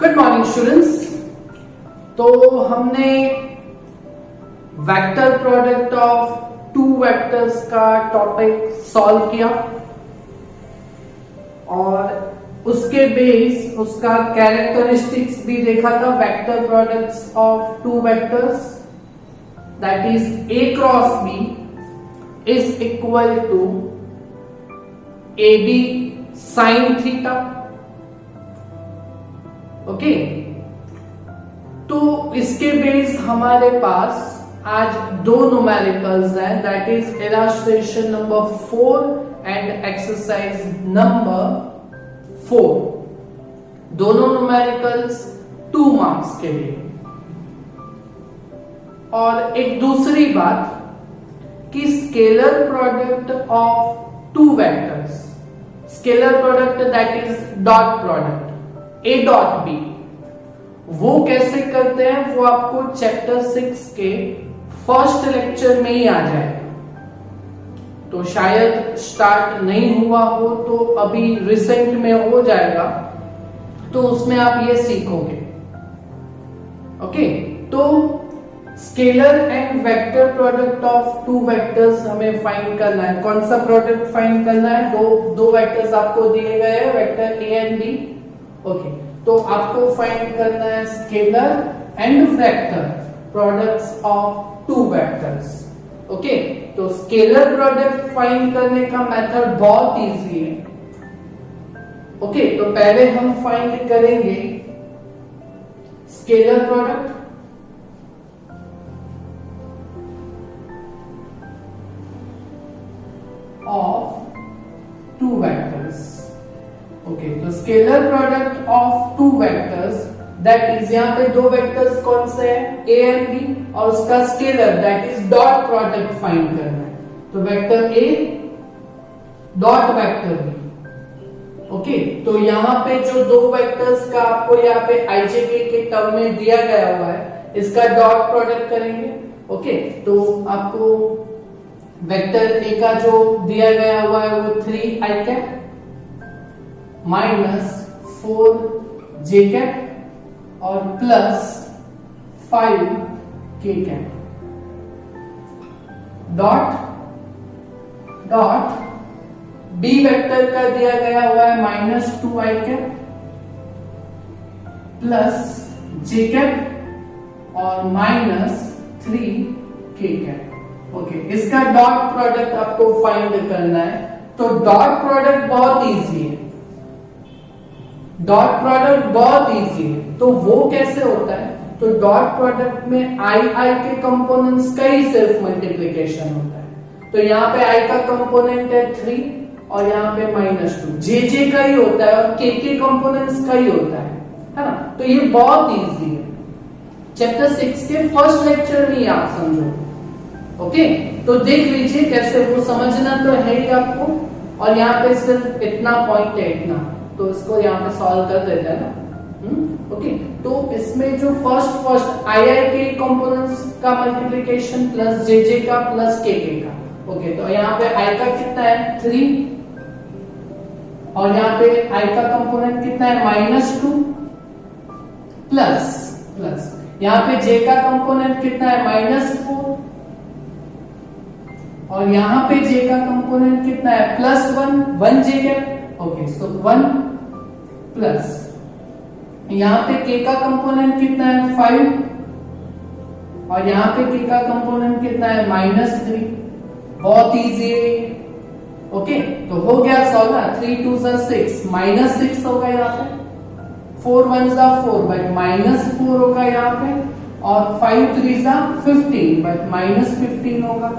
Good morning students. तो हमने vector product of two vectors का टॉपिक सॉल्व किया और उसके बेस उसका कैरेक्टरिस्टिक्स भी देखा था। Vector products of two vectors that is A cross B is equal to A B sine theta. Okay, तो इसके बेस हमारे पास आज दो न्यूमेरिकल्स हैं, that is illustration number 4 and exercise number 4। दोनों न्यूमेरिकल्स 2 मार्क्स के लिए। और एक दूसरी बात कि scalar product of two vectors, scalar product that is dot product A dot B, वो कैसे करते हैं वो आपको चैप्टर 6 के फर्स्ट लेक्चर में ही आ जाएगा। तो शायद स्टार्ट नहीं हुआ हो तो अभी रिसेंट में हो जाएगा, तो उसमें आप ये सीखोगे। ओके, तो scalar and vector product of two vectors हमें फाइंड करना है। कौन सा प्रोडक्ट फाइंड करना है? दो वेक्टर्स आपको दिए गए हैं, vector A and B. Okay, तो आपको फाइंड करना है scalar and vector products of two vectors. Okay, तो स्केलर प्रोडक्ट फाइंड करने का मेथड बहुत इजी है। ओके, तो पहले हम फाइंड करेंगे scalar product of two vectors. Okay, तो scalar product of two vectors that is, यहां पे दो वेक्टर्स कौन से हैं? ए एंड बी, और उसका scalar that is dot product find करना है। तो vector A dot vector B. Okay, तो यहां पे जो दो वेक्टर्स का आपको यहाँ पे आईजेके के टर्म में दिया गया हुआ है, इसका डॉट प्रोडक्ट करेंगे। ओके, तो आपको वेक्टर ए का जो दिया गया हुआ है वो 3 I cap minus 4 J cap और plus 5 K cap dot dot B vector का दिया गया हुआ है minus 2 I cap plus J cap और माइनस 3 के कैप। ओके, इसका डॉट प्रोडक्ट आपको फाइंड करना है। तो डॉट प्रोडक्ट बहुत इजी है, डॉट प्रोडक्ट बहुत इजी है। तो वो कैसे होता है? तो डॉट प्रोडक्ट में आई के कंपोनेंट्स का ही सिर्फ मल्टीप्लीकेशन होता है। तो यहाँ पे आई का कंपोनेंट है 3 और यहाँ पे -2, जे का ही होता है और के कंपोनेंट्स का ही होता है ना। तो ये बहुत इजी है, चैप्टर 6 के फर्स्ट लेक्चर में ही आप समझो। ओके, तो देख लीजिए कैसे, वो समझना तो है ही आपको। और यहाँ पे सिर्फ इतना पॉइंट है, इतना, तो इसको यहाँ पे सॉल्व कर देते हैं ना। ओके, तो इसमें जो फर्स्ट आई के कंपोनेंट्स का मल्टीप्लिकेशन प्लस जे का प्लस के का। ओके, तो यहाँ पे आई का कितना है 3 और यहाँ पे आई का कंपोनेंट कितना है -2 प्लस यहाँ पे जे का कंपोनेंट कितना है -4 और यहाँ पे जे का कंपोनेंट कितना है +1 जे कैप। ओके, सो 1 प्लस यहाँ पे के का कंपोनेंट कितना है 5 और यहाँ पे के का कंपोनेंट कितना है -3। बहुत इजी है। ओके, तो हो गया सॉल्व ना। 3 2 6 -6 होगा यहाँ पे, 4 1 4 बट -4 होगा यहाँ पे, और 5 3 15 बट -15 होगा।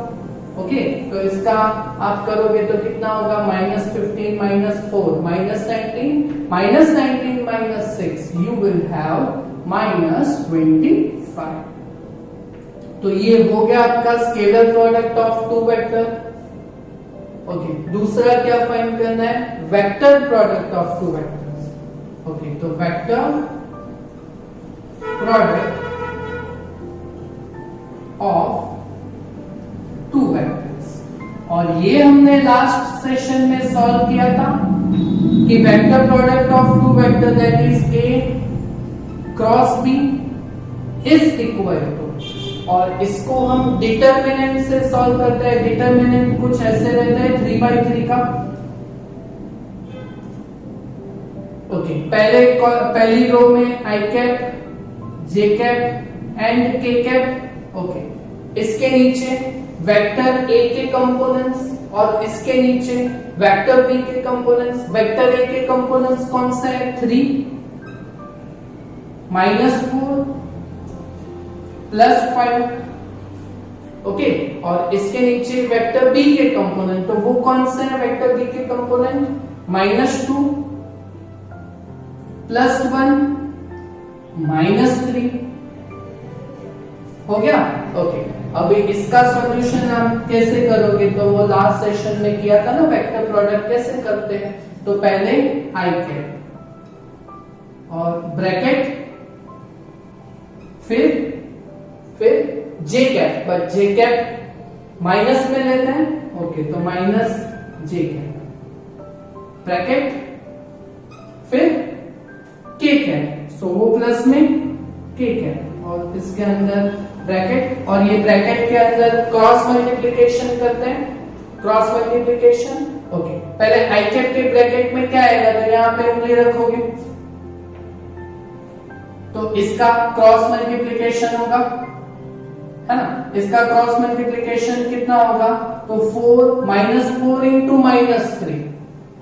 ओके, तो इसका आप करोगे तो कितना होगा? -15 -4 -19 -6 यू विल हैव -25। तो ये हो गया आपका scalar product of two vector. Okay, दूसरा क्या फाइंड करना है? Vector product of two vectors. Okay, तो vector product of two vectors, और ये हमने लास्ट सेशन में सॉल्व किया था कि vector product of two vector that is A cross B is equal to, और इसको हम डिटर्मिनेंट से सॉल्व करते हैं। डिटर्मिनेंट कुछ ऐसे रहता है 3/3 का। ओके, पहली रो में आई कैप, जे कैप एंड के कैप। ओके, इसके नीचे वेक्टर ए के कंपोनेंट्स और इसके नीचे वेक्टर बी के कंपोनेंट्स। वेक्टर ए के कंपोनेंट्स कौन सा है? 3 -4 +5। ओके, और इसके नीचे वेक्टर बी के कंपोनेंट, तो वो कौन से हैं वेक्टर बी के कंपोनेंट? -2 +1 -3। हो गया? ओके, अभी इसका सॉल्यूशन आप कैसे करोगे? तो वो लास्ट सेशन में किया था ना, वेक्टर प्रोडक्ट कैसे करते हैं। तो पहले आई कैप और ब्रैकेट, फिर J cap, but J cap minus में लेते हैं। ओके, तो माइनस जे कैप ब्रैकेट, फिर के कैप, सो वो प्लस में के कैप, और इसके अंदर ब्रैकेट, और ये ब्रैकेट के अंदर क्रॉस मल्टीप्लिकेशन करते हैं, क्रॉस मल्टीप्लिकेशन। ओके, पहले आई कैप के ब्रैकेट में क्या आएगा? तो यहां पे उंगली रखोगे तो इसका क्रॉस मल्टीप्लिकेशन होगा, है ना। इसका क्रॉस मल्टीप्लिकेशन कितना होगा? तो 4 -4 इंटू -3,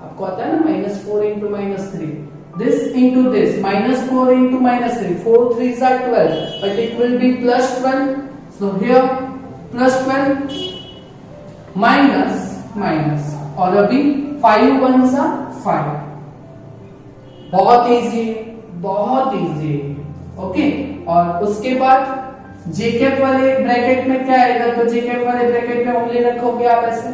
आपको आता है ना, -4 into -3, this into this, -4 into -3, 4 3s are 12, but it will be +12, so here +12 minus, और अभी 5 1s are 5। बहुत इजी है, बहुत इजी है। ओके, और उसके बाद जे कैप वाले ब्रैकेट में क्या आएगा? तो जे कैप वाले ब्रैकेट में उंगली रखोगे आप ऐसे,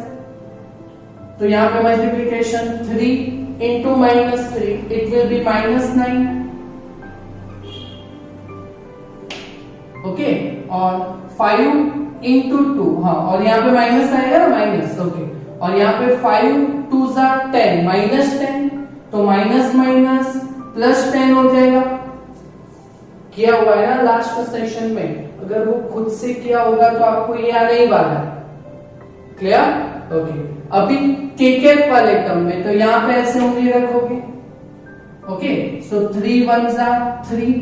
तो यहां पे multiplication 3 into -3, it will be -9। Okay, और 5 इंटू 2, हाँ, और यहाँ पे माइनस आएगा ना, माइनस। ओके, और यहाँ पे 5 2s are 10, -10, तो माइनस +10 हो जाएगा। किया हुआ है ना लास्ट सेशन में, अगर वो खुद से किया होगा तो आपको ये आने ही वाला है। क्लियर? ओके, अभी के कैप वाले टर्म में, तो यहां पे ऐसे उंगली रखोगे। Okay, so 3 1s are 3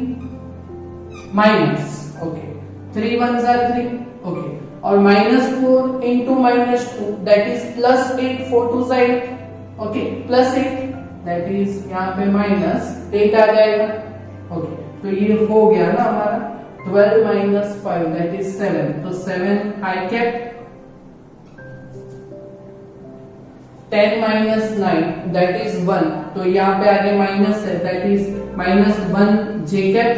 minus, okay, 3 1s are 3, okay, और -4 into -2, that is +8, 4 2s are 8, okay, +8, that is यहाँ पे -8 आ जाएगा। ओके, तो ये हो गया ना हमारा 12 - 5, दैट इज 7, तो 7 आई कैप, 10 - 9, दैट इज 1, तो यहाँ पे आगे माइनस है, that is -1 J cap.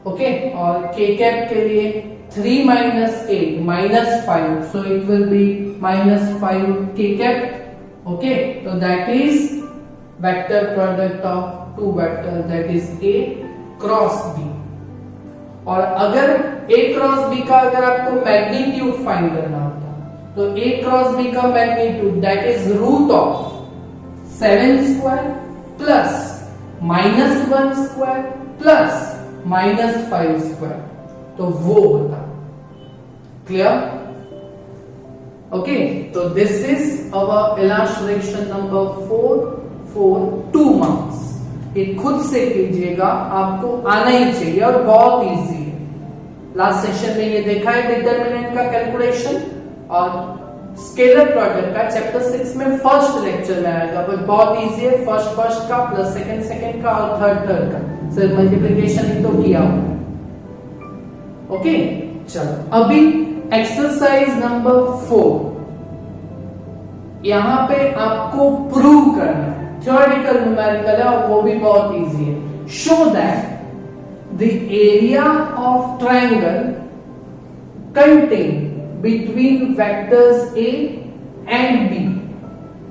Okay, और के कैप के लिए 3 - 8 -5, so it will be -5 K cap. Okay, तो that is vector product of two vector, that is A cross B। और अगर A क्रॉस B का अगर आपको मैग्नीट्यूड फाइंड करना होता तो A क्रॉस B का magnitude that is root of 7 square plus -1 square plus -5 square, तो वो होता। क्लियर? ओके, तो this is our illustration number 4 for 2 marks। ये खुद से कीजिएगा, आपको आना ही चाहिए और बहुत इजी है। लास्ट सेशन में ये देखा है डिटरमिनेंट का कैलकुलेशन, और स्केलर प्रोडक्ट का चैप्टर 6 में फर्स्ट लेक्चर में आएगा, बट बहुत इजी है। फर्स्ट का प्लस सेकंड का और थर्ड का, सिर्फ मल्टीप्लिकेशन ही तो किया हुआ। ओके, चलो अभी एक्सरसाइज नंबर 4, यहां पे आपको प्रूव करना है, थ्योरेटिकल न्यूमेरिकल है और वो भी बहुत इजी है। Show that the area of triangle contain between vectors A and B।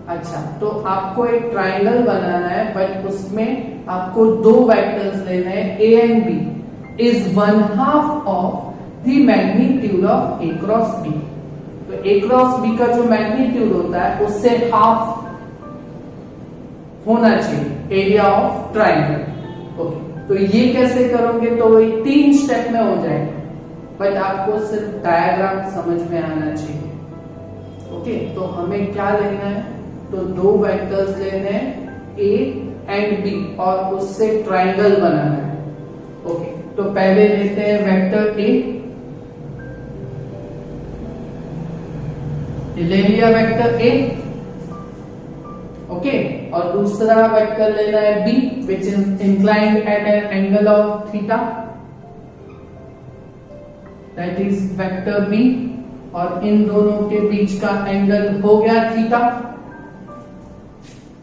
अच्छा, तो आपको एक ट्रायंगल बनाना है, बट उसमें आपको 2 वेक्टर्स लेने हैं A and B, is 1/2 of the magnitude of A cross B। तो A क्रॉस B का जो मैग्नीट्यूड होता है उससे हाफ होना चाहिए एरिया ऑफ ट्रायंगल। ओके, तो ये कैसे करोगे, तो वही 3 स्टेप में हो जाएगा, बट आपको सिर्फ डायग्राम समझ में आना चाहिए। ओके, तो हमें क्या लेना है, तो 2 वेक्टर्स लेने हैं A एंड B और उससे ट्राइंगल बनाना है। ओके, तो पहले लेते हैं वेक्टर A, ले लिया वेक्टर A। ओके, और दूसरा वेक्टर लेना है B which is inclined at an angle of theta, that is vector B, और इन दोनों के बीच का एंगल हो गया थीटा।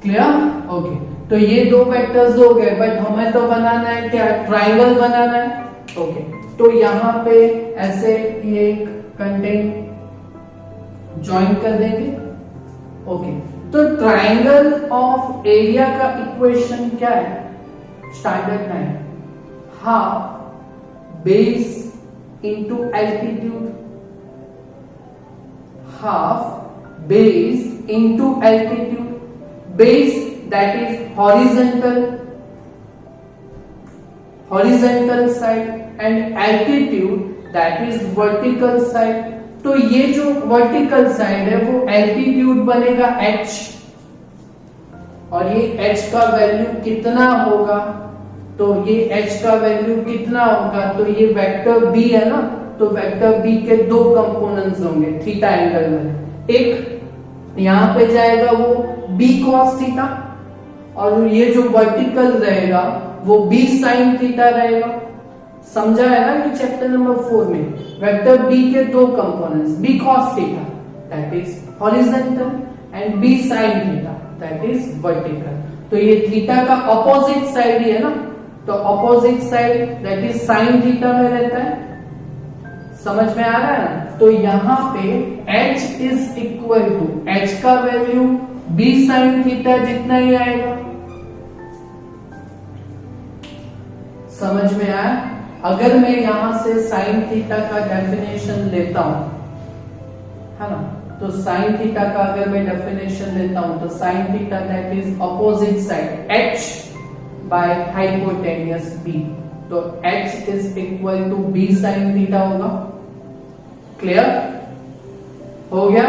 क्लियर? ओके, तो ये 2 वेक्टर्स हो गए, बट हमें तो बनाना है क्या, ट्राइंगल बनाना है। ओके, तो यहां पे ऐसे ये कंटेंट ज्वाइन कर देंगे। ओके, तो ट्राइंगल ऑफ एरिया का इक्वेशन क्या है, स्टैंडर्ड है half base into altitude, half base into altitude, base that is horizontal side and altitude that is vertical side। तो ये जो वर्टिकल साइड है वो एल्टीट्यूड बनेगा h, और ये h का वैल्यू कितना होगा, तो ये h का वैल्यू कितना होगा, तो ये वेक्टर b है ना, तो वेक्टर b के 2 कंपोनेंट्स होंगे थीटा एंगल में, एक यहां पे जाएगा वो b cos थीटा, और ये जो वर्टिकल रहेगा वो b sin थीटा रहेगा। समझा है ना कि चैप्टर नंबर 4 में वेक्टर b के 2 components, b cos theta that is horizontal and b sin theta that is vertical. तो ये थीटा का ऑपोजिट साइड ही है ना, तो opposite side that is sin theta में रहता है। समझ में आ रहा है ना, तो यहां पे h is equal to, h का वैल्यू b sin थीटा जितना ही आएगा। समझ में आया? अगर मैं यहां से sin थीटा का डेफिनेशन लेता हूं, है ना, तो sin थीटा का अगर मैं डेफिनेशन लेता हूं तो sin theta that is opposite side h by hypotenuse b, तो h is equal to b sin theta होगा। क्लियर हो गया?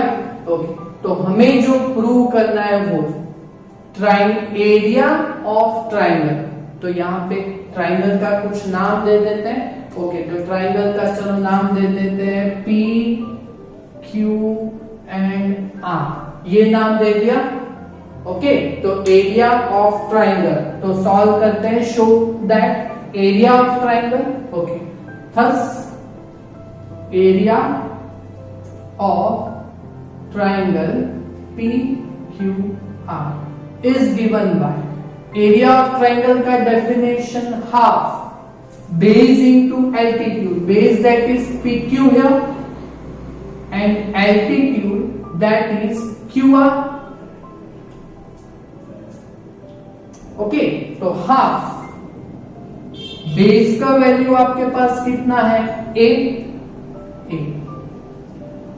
ओके, तो हमें जो प्रूव करना है वो एरिया ऑफ ट्राइंगल, तो यहाँ पे ट्राइंगल का कुछ नाम दे देते हैं। ओके, तो ट्राइंगल का चलो नाम दे देते हैं P, Q एंड R, ये नाम दे दिया। ओके, तो एरिया ऑफ ट्राइंगल, तो सॉल्व करते हैं, show that area of triangle. Okay, thus area of triangle PQR is given by, area of triangle का definition half base into altitude, base that is PQ here and altitude that is QR। Okay, तो half base का value आपके पास कितना है, a,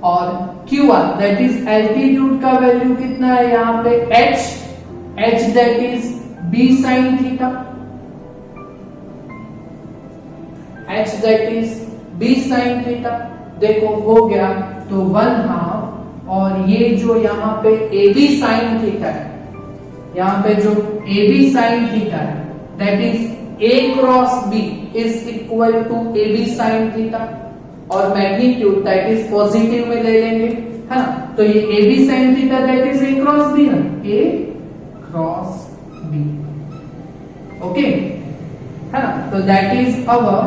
और QR that is altitude का value कितना है यहाँ पे h that is b sin theta, h that is b sin theta. देखो हो गया, तो 1/2, और ये जो यहाँ पे AB sin थीटा है, यहाँ पे जो AB sin थीटा है that is A cross B is equal to AB sin theta, और मैग्नीट्यूड दैट इज पॉजिटिव में ले लेंगे, है ना, तो ये AB sin theta that is A cross B ना, A क्रॉस B। ओके, है ना, तो that is our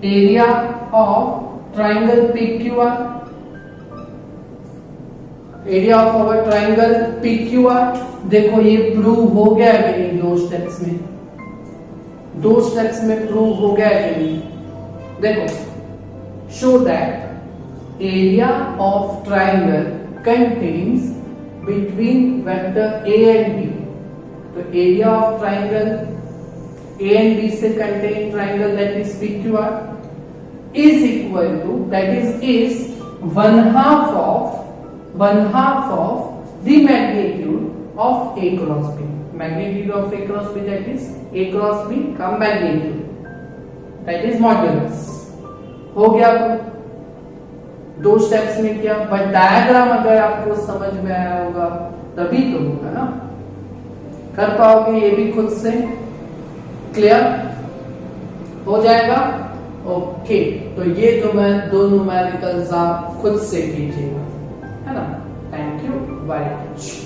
area of triangle PQR, area of our triangle PQR। देखो ये प्रूव हो गया है कि नहीं, 2 स्टेप्स में, 2 स्टेप्स में प्रूव हो गया है कि नहीं। देखो, show that area of triangle contains between vector A and B, तो area of triangle A and B से contain triangle that is PQR is equal to, that is 1/2 of the magnitude of A cross B, magnitude of A cross B, that is A cross B का magnitude, that is modulus. हो गया दो steps में किया, but diagram अगर आपको समझ में आया होगा तभी तो होगा ना, कर पाओगे ये भी खुद से, क्लियर हो जाएगा। ओके, तो ये जो मैं दो न्यूमेरिकल्स आप खुद से कीजिएगा, है ना। Thank you very much.